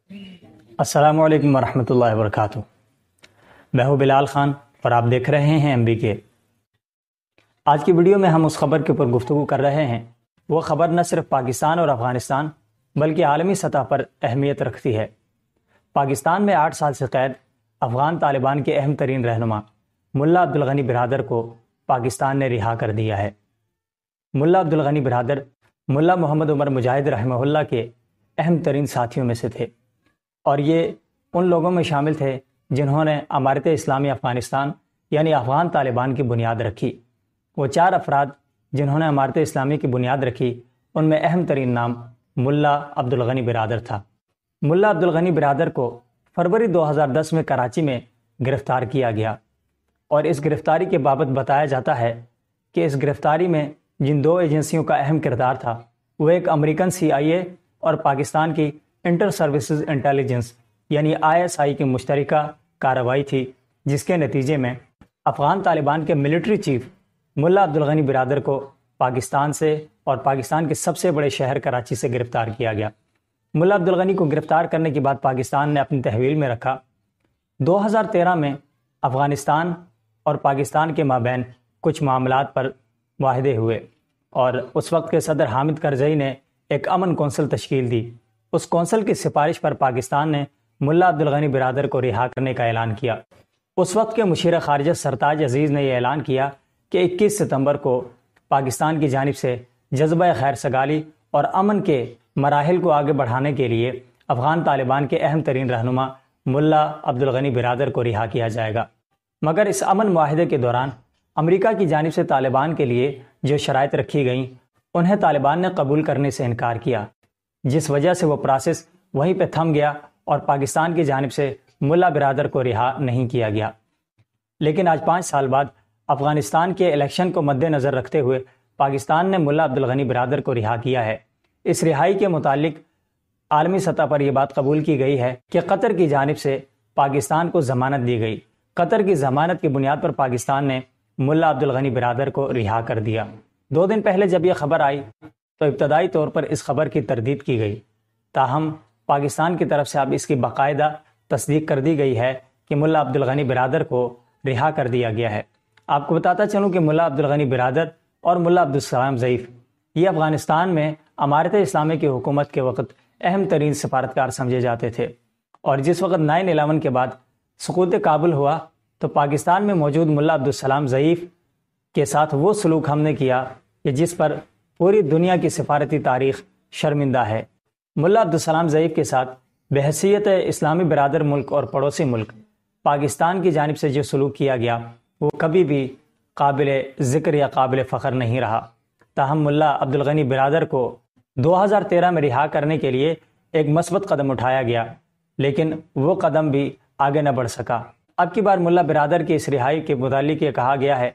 السلام علیکم ورحمۃ اللہ وبرکاتہ۔ میں ہوں بلال خان اور آپ دیکھ رہے ہیں MBK۔ آج کی ویڈیو میں ہم اس خبر کے اوپر گفتگو کر رہے ہیں۔ وہ خبر نہ صرف پاکستان اور افغانستان بلکہ عالمی سطح پر اہمیت رکھتی ہے۔ پاکستان میں 8 سال سے قید افغان طالبان کے اہم ترین رہنما ملا عبدالغنی برادر کو پاکستان نے رہا کر دیا ہے۔ ملا عبدالغنی برادر ملا محمد عمر مجاہد رحمہ اللہ کے اہم ترین ساتھیوں میں سے تھے، اور یہ ان لوگوں میں شامل تھے جنہوں نے امارت اسلامی افغانستان یعنی افغان طالبان کی بنیاد رکھی۔ وہ 4 افراد جنہوں نے امارت اسلامی کی بنیاد رکھی، ان میں اہم ترین نام ملا عبدالغنی برادر تھا۔ ملا عبدالغنی برادر کو فروری 2010 میں کراچی میں گرفتار کیا گیا، اور اس گرفتاری کے بابت بتایا جاتا ہے کہ اس گرفتاری میں جن 2 ایجنسیوں کا اہم کردار تھا وہ ایک امریکن CIA اور پاکستان کی انٹر سروسز انٹیلیجنس یعنی ISI کی مشترکہ کارروائی تھی، جس کے نتیجے میں افغان طالبان کے ملٹری چیف ملا عبدالغنی برادر کو پاکستان سے اور پاکستان کے سب سے بڑے شہر کراچی سے گرفتار کیا گیا۔ ملا عبدالغنی کو گرفتار کرنے کے بعد پاکستان نے اپنی تحویل میں رکھا۔ 2013 میں افغانستان اور پاکستان کے مابین کچھ معاملات پر معاہدے ہوئے، اور اس وقت کے صدر حامد کرزئی نے ایک امن کونسل تشکیل دی۔ اس کونسل کی سفارش پر پاکستان نے ملا عبدالغنی برادر کو رہا کرنے کا اعلان کیا۔ اس وقت کے مشیر خارجہ سرتاج عزیز نے یہ اعلان کیا کہ 21 ستمبر کو پاکستان کی جانب سے جذبہ خیر سگالی اور امن کے مراحل کو آگے بڑھانے کے لیے افغان طالبان کے اہم ترین رہنما ملا عبدالغنی برادر کو رہا کیا جائے گا۔ مگر اس امن معاہدے کے دوران امریکہ کی جانب سے طالبان کے لیے جو شرائط رکھی گئیں انہیں طالبان نے قبول کرنے سے انکار کیا، جس وجہ سے وہ پروسیس وہیں پہ تھم گیا اور پاکستان کی جانب سے ملا برادر کو رہا نہیں کیا گیا۔ لیکن آج 5 سال بعد افغانستان کے الیکشن کو مد نظر رکھتے ہوئے پاکستان نے ملا عبدالغنی برادر کو رہا کیا ہے۔ اس رہائی کے متعلق عالمی سطح پر یہ بات قبول کی گئی ہے کہ قطر کی جانب سے پاکستان کو ضمانت دی گئی۔ قطر کی ضمانت کی بنیاد پر پاکستان نے ملا عبدالغنی برادر کو رہا کر دیا۔ 2 دن پہلے جب یہ خبر آئی تو ابتدائی طور پر اس خبر کی تردید کی گئی، تاہم پاکستان کی طرف سے اب اس کی باقاعدہ تصدیق کر دی گئی ہے کہ ملا عبدالغنی برادر کو رہا کر دیا گیا ہے۔ آپ کو بتاتا چلوں کہ ملا عبدالغنی برادر اور ملا عبدالسلام ضعیف یہ افغانستان میں امارت اسلامی کی حکومت کے وقت اہم ترین سفارتکار سمجھے جاتے تھے، اور جس وقت 9/11 کے بعد سقوط کابل ہوا تو پاکستان میں موجود ملا عبدالسلام ضعیف کے ساتھ وہ سلوک ہم نے کیا کہ جس پر پوری دنیا کی سفارتی تاریخ شرمندہ ہے۔ ملا عبدالسلام ضعیف کے ساتھ بحیثیت اسلامی برادر ملک اور پڑوسی ملک پاکستان کی جانب سے جو سلوک کیا گیا وہ کبھی بھی قابل ذکر یا قابل فخر نہیں رہا۔ تاہم ملا عبدالغنی برادر کو 2013 میں رہا کرنے کے لیے ایک مثبت قدم اٹھایا گیا، لیکن وہ قدم بھی آگے نہ بڑھ سکا۔ اب کی بار ملا برادر کی اس رہائی کے متعلق یہ کہا گیا ہے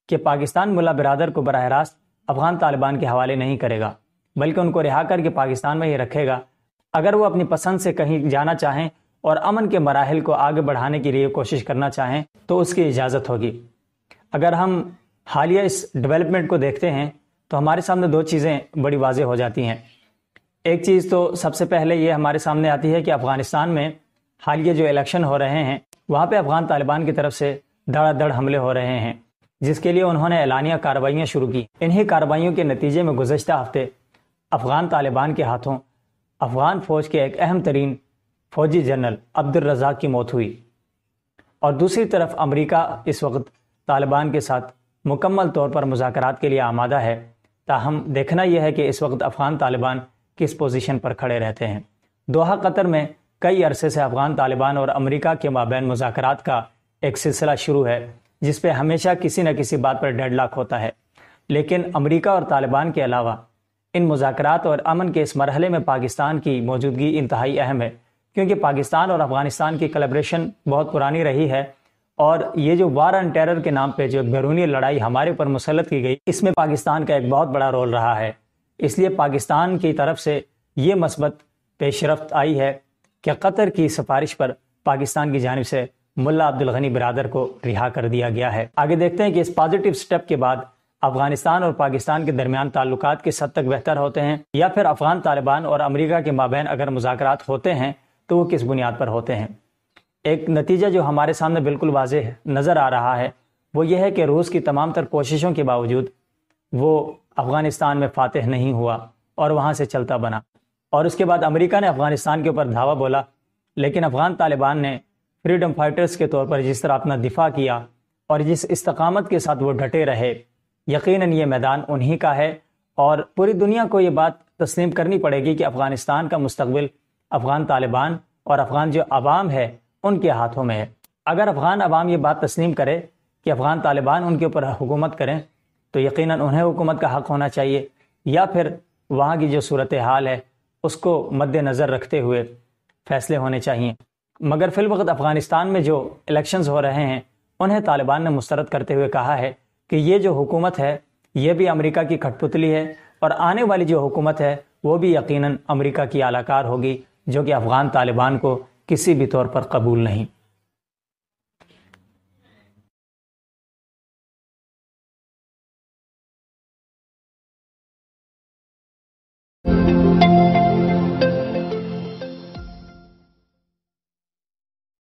کہ پاکستان ملا برادر کو براہ راست افغان طالبان کے حوالے نہیں کرے گا، بلکہ ان کو رہا کر کے پاکستان میں ہی رکھے گا۔ اگر وہ اپنی پسند سے کہیں جانا چاہیں اور امن کے مراحل کو آگے بڑھانے کے لیے کوشش کرنا چاہیں تو اس کی اجازت ہوگی۔ اگر ہم حالیہ اس ڈیولپمنٹ کو دیکھتے ہیں تو ہمارے سامنے 2 چیزیں بڑی واضح ہو جاتی ہیں۔ ایک چیز تو سب سے پہلے یہ ہمارے سامنے آتی ہے کہ افغانستان میں حالیہ جو الیکشن ہو رہے ہیں وہاں پہ افغان طالبان کی طرف سے دھڑا دھڑ حملے ہو رہے ہیں، جس کے لیے انہوں نے اعلانیہ کارروائیاں شروع کی۔ انہی کارروائیوں کے نتیجے میں گزشتہ ہفتے افغان طالبان کے ہاتھوں افغان فوج کے ایک اہم ترین فوجی جنرل عبدالرزاق کی موت ہوئی، اور دوسری طرف امریکہ اس وقت طالبان کے ساتھ مکمل طور پر مذاکرات کے لیے آمادہ ہے۔ تاہم دیکھنا یہ ہے کہ اس وقت افغان طالبان کس پوزیشن پر کھڑے رہتے ہیں۔ دوحہ قطر میں کئی عرصے سے افغان طالبان اور امریکہ کے مابین مذاکرات کا ایک سلسلہ شروع ہے، جس پہ ہمیشہ کسی نہ کسی بات پر ڈیڈ لاک ہوتا ہے، لیکن امریکہ اور طالبان کے علاوہ ان مذاکرات اور امن کے اس مرحلے میں پاکستان کی موجودگی انتہائی اہم ہے، کیونکہ پاکستان اور افغانستان کی کلیبریشن بہت پرانی رہی ہے، اور یہ جو وار آن ٹیرر کے نام پہ جو بیرونی لڑائی ہمارے اوپر مسلط کی گئی، اس میں پاکستان کا ایک بہت بڑا رول رہا ہے۔ اس لیے پاکستان کی طرف سے یہ مثبت پیش رفت آئی ہے کہ قطر کی سفارش پر پاکستان کی جانب سے ملا عبدالغنی برادر کو رہا کر دیا گیا ہے۔ آگے دیکھتے ہیں کہ اس پازیٹیو سٹیپ کے بعد افغانستان اور پاکستان کے درمیان تعلقات کس حد تک بہتر ہوتے ہیں، یا پھر افغان طالبان اور امریکہ کے مابین اگر مذاکرات ہوتے ہیں تو وہ کس بنیاد پر ہوتے ہیں؟ ایک نتیجہ جو ہمارے سامنے بالکل واضح نظر آ رہا ہے وہ یہ ہے کہ روس کی تمام تر کوششوں کے باوجود وہ افغانستان میں فاتح نہیں ہوا اور وہاں سے چلتا بنا، اور اس کے بعد امریکہ نے افغانستان کے اوپر دھاوا بولا، لیکن افغان طالبان نے فریڈم فائٹرز کے طور پر جس طرح اپنا دفاع کیا اور جس استقامت کے ساتھ وہ ڈٹے رہے، یقیناً یہ میدان انہی کا ہے، اور پوری دنیا کو یہ بات تسلیم کرنی پڑے گی کہ افغانستان کا مستقبل افغان طالبان اور افغان جو عوام ہے ان کے ہاتھوں میں ہے۔ اگر افغان عوام یہ بات تسلیم کرے کہ افغان طالبان ان کے اوپر حکومت کریں تو یقیناً انہیں حکومت کا حق ہونا چاہیے، یا پھر وہاں کی جو صورتحال ہے اس کو مد نظر رکھتے ہوئے فیصلے ہونے چاہیے۔ مگر فی الوقت افغانستان میں جو الیکشنز ہو رہے ہیں انہیں طالبان نے مسترد کرتے ہوئے کہا ہے کہ یہ جو حکومت ہے یہ بھی امریکہ کی کھٹ پتلی ہے، اور آنے والی جو حکومت ہے وہ بھی یقیناً امریکہ کی اعلی کار ہوگی، جو کہ افغان طالبان کو کسی بھی طور پر قبول نہیں۔